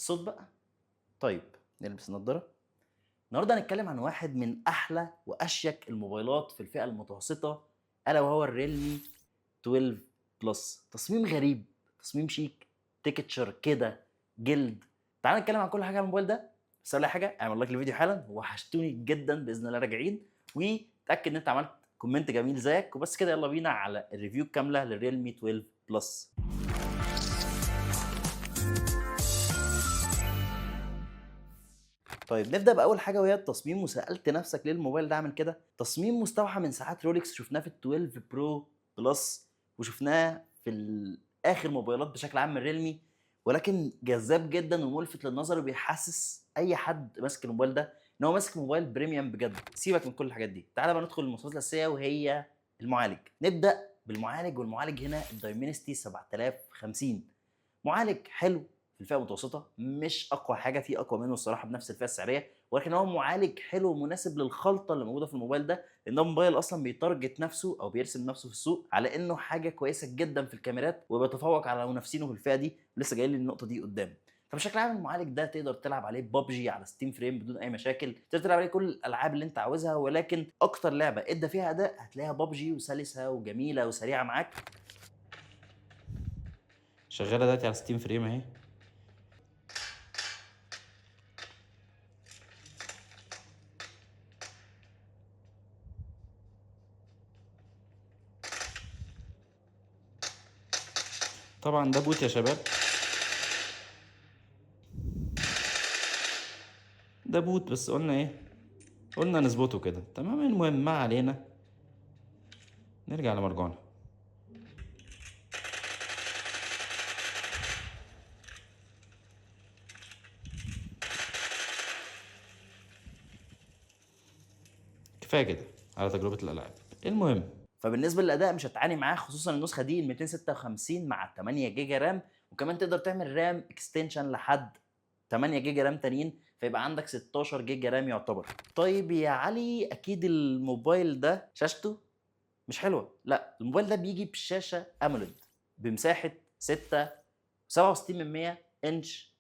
الصوت بقى. طيب نلبس النضاره. النهارده هنتكلم عن واحد من احلى واشيك الموبايلات في الفئه المتوسطه، الا وهو الريلمي 12 بلس. تصميم غريب، تصميم شيك، تكتشر كده، جلد. تعال نتكلم عن كل حاجه عن الموبايل ده. بس اول حاجه اعمل لايك للفيديو حالا، وحشتوني جدا باذن الله راجعين، وتاكد ان انت عملت كومنت جميل زيك وبس كده. يلا بينا على الريفيو الكامله للريلمي 12 بلس. طيب نبدا باول حاجه وهي التصميم. وسالت نفسك ليه الموبايل ده عامل كده؟ تصميم مستوحى من ساعات رولكس شفناه في ال 12 برو بلس، وشفناه في اخر موبايلات بشكل عام من ريلمي، ولكن جذاب جدا وملفت للنظر وبيحسس اي حد ماسك الموبايل ده ان هو ماسك موبايل بريميوم بجد. سيبك من كل الحاجات دي، تعالى بقى ندخل المواصفات الاساسيه وهي المعالج. نبدا بالمعالج، والمعالج هنا الدايمنستي 7050. معالج حلو في الفئه المتوسطه، مش اقوى حاجه، في اقوى منه الصراحه بنفس الفئه السعريه، ولكن هو معالج حلو ومناسب للخلطه اللي موجوده في الموبايل ده، لان ده موبايل اصلا بيتارجت نفسه او بيرسم نفسه في السوق على انه حاجه كويسه جدا في الكاميرات، وبيتفوق على منافسينه في الفئه دي. لسه جاي لي النقطه دي قدام. فبشكل عام المعالج ده تقدر تلعب عليه ببجي على ستيم فريم بدون اي مشاكل، تقدر تلعب عليه كل الالعاب اللي انت عاوزها، ولكن اكتر لعبه ادى فيها اداء هتلاقيها ببجي، وسلسه وجميله وسريعه معاك. شغاله دلوقتي على ستيم فريم اهي. طبعا ده بوت يا شباب، ده بوت، بس قلنا ايه؟ قلنا نظبطه كده تمام. المهم ما علينا، نرجع لمرجعنا. كفايه كده على تجربه الالعاب. المهم فبالنسبه للاداء مش هتعاني معاه، خصوصا النسخه دي ال 256 مع 8 جيجا رام، وكمان تقدر تعمل رام اكستنشن لحد 8 جيجا رام تانيين، فيبقى عندك 16 جيجا رام يعتبر. طيب يا علي، اكيد الموبايل ده شاشته مش حلوه. لا، الموبايل ده بيجي بشاشه اموليد بمساحه 6.67 انش،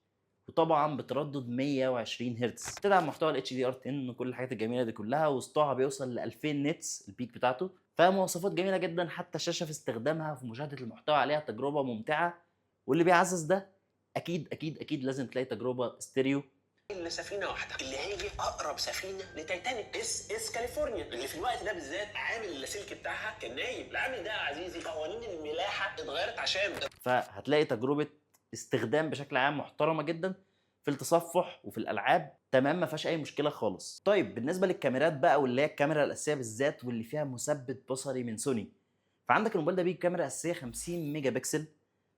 وطبعا بتردد 120 هرتز، تدعم محتوى ال HDR10 وكل الحاجات الجميله دي كلها، وسطوعها بيوصل ل 2000 نتس البيك بتاعته. فمواصفات جميله جدا، حتى الشاشه في استخدامها وفي مشاهده المحتوى عليها تجربه ممتعه. واللي بيعزز ده اكيد اكيد اكيد لازم تلاقي تجربه ستيريو. الا سفينه واحده اللي هي اقرب سفينه لتايتانيك اس كاليفورنيا، اللي في الوقت ده بالذات عامل اللاسلكي بتاعها كان نايم. العامل ده يا عزيزي قوانين الملاحه اتغيرت عشان فهتلاقي تجربه استخدام بشكل عام محترمه جدا في التصفح وفي الالعاب، تمام، ما فيهاش اي مشكله خالص. طيب بالنسبه للكاميرات بقى، واللي هي الكاميرا الاساسيه بالذات واللي فيها مثبت بصري من سوني، فعندك الموبايل ده بيه كاميرا اساسيه 50 ميجا بكسل،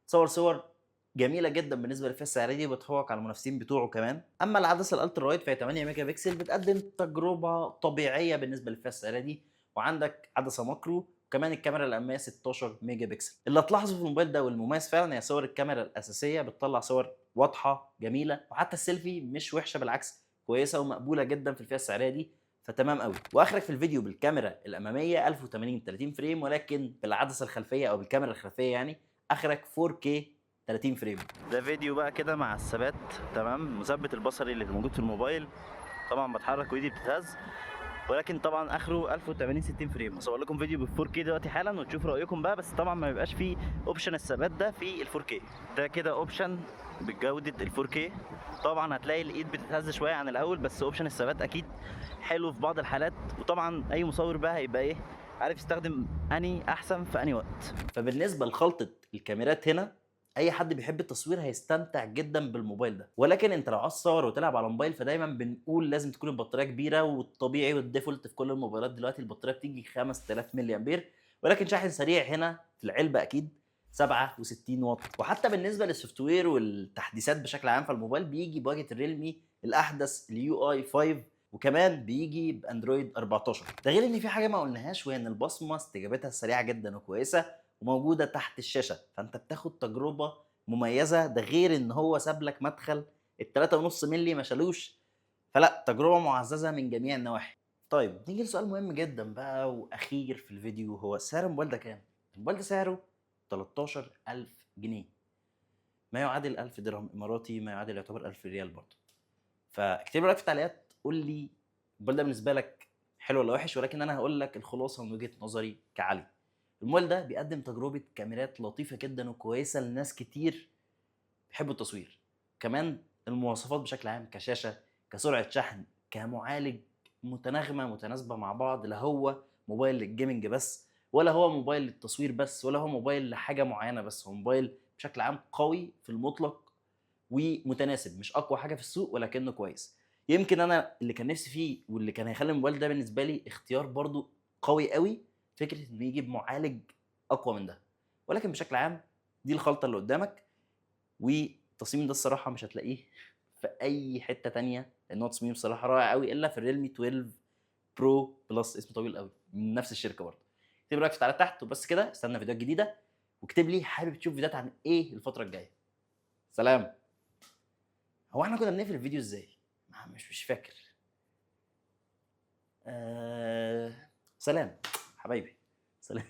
تصور صور جميله جدا بالنسبه للفئه السعريه دي، وبتفوق على المنافسين بتوعه كمان. اما العدسه الالترا وايد فهي 8 ميجا بكسل، بتقدم تجربه طبيعيه بالنسبه للفئه السعريه دي. وعندك عدسه ماكرو، وكمان الكاميرا الاماميه 16 ميجا بكسل. اللي هتلاحظه في الموبايل ده والمميز فعلا هي صور الكاميرا الاساسيه، بتطلع صور واضحه جميله، وحتى السيلفي مش وحشه، بالعكس كويسه ومقبوله جدا في الفئه السعريه دي، فتمام قوي. واخرك في الفيديو بالكاميرا الاماميه 1080 30 فريم، ولكن بالعدسه الخلفيه او بالكاميرا الخلفيه يعني اخرك 4K 30 فريم. ده فيديو بقى كده مع الثبات، تمام، مثبت البصري اللي موجود في الموبايل. طبعا بتحرك وايدي بتتهز، ولكن طبعا اخره 1080 60 فريم. هصور لكم فيديو بال 4K دلوقتي حالا وتشوفوا رايكم بقى، بس طبعا ما بيبقاش فيه اوبشن الثبات ده في ال 4K. ده كده اوبشن بجوده ال 4K. طبعا هتلاقي الايد بتتهز شويه عن الاول، بس اوبشن الثبات اكيد حلو في بعض الحالات. وطبعا اي مصور بقى هيبقى ايه، عارف يستخدم اني احسن في اني وقت. فبالنسبه لخلطه الكاميرات هنا، اي حد بيحب التصوير هيستمتع جدا بالموبايل ده. ولكن انت لو عايز تصور وتلعب على موبايل، فدايما بنقول لازم تكون البطاريه كبيره، والطبيعي والديفولت في كل الموبايلات دلوقتي البطاريه بتيجي 5000 ملي امبير، ولكن شاحن سريع هنا في العلبه اكيد 67 واط. وحتى بالنسبه للسوفت وير والتحديثات بشكل عام، فالموبايل بيجي بواجهه الريلمي الاحدث اليو اي 5، وكمان بيجي باندرويد 14. ده غير ان في حاجه ما قلناهاش، وهي ان البصمه استجابتها سريعه جدا وكويسه وموجوده تحت الشاشه، فانت بتاخد تجربه مميزه. ده غير ان هو ساب لك مدخل ال 3.5 مللي ما شالوش، فلا، تجربه معززه من جميع النواحي. طيب نيجي لسؤال مهم جدا بقى واخير في الفيديو، هو سعر الموبايل ده كام؟ الموبايل ده سعره 13000 جنيه. ما يعادل 1000 درهم اماراتي، ما يعادل يعتبر 1000 ريال برضه. فاكتب لي رايك في التعليقات، قول لي الموبايل ده بالنسبه لك حلو ولا وحش، ولكن انا هقول لك الخلاصه من وجهه نظري كعلي. الموبايل ده بيقدم تجربه كاميرات لطيفه جدا وكويسه لناس كتير بيحبوا التصوير. كمان المواصفات بشكل عام كشاشه، كسرعه شحن، كمعالج، متناغمه متناسبه مع بعض. لا هو موبايل للجيمنج بس، ولا هو موبايل للتصوير بس، ولا هو موبايل لحاجه معينه بس. هو موبايل بشكل عام قوي في المطلق ومتناسب، مش اقوى حاجه في السوق ولكنه كويس. يمكن انا اللي كان نفسي فيه واللي كان هيخلي الموبايل ده بالنسبه لي اختيار برضو قوي قوي، فكره انه يجيب معالج اقوى من ده. ولكن بشكل عام دي الخلطه اللي قدامك، والتصميم ده الصراحه مش هتلاقيه في اي حته تانية، لان هو تصميم صراحه رائع قوي، الا في الريلمي 12 برو بلس، اسمه طويل قوي، من نفس الشركه برضه. اكتب رايك في التعليقات تحت، وبس كده. استنى فيديوهات جديده، واكتب لي حابب تشوف فيديوهات عن ايه الفتره الجايه. سلام. هو احنا كنا بنقفل الفيديو ازاي؟ مش فاكر. سلام حبايبي، سلام.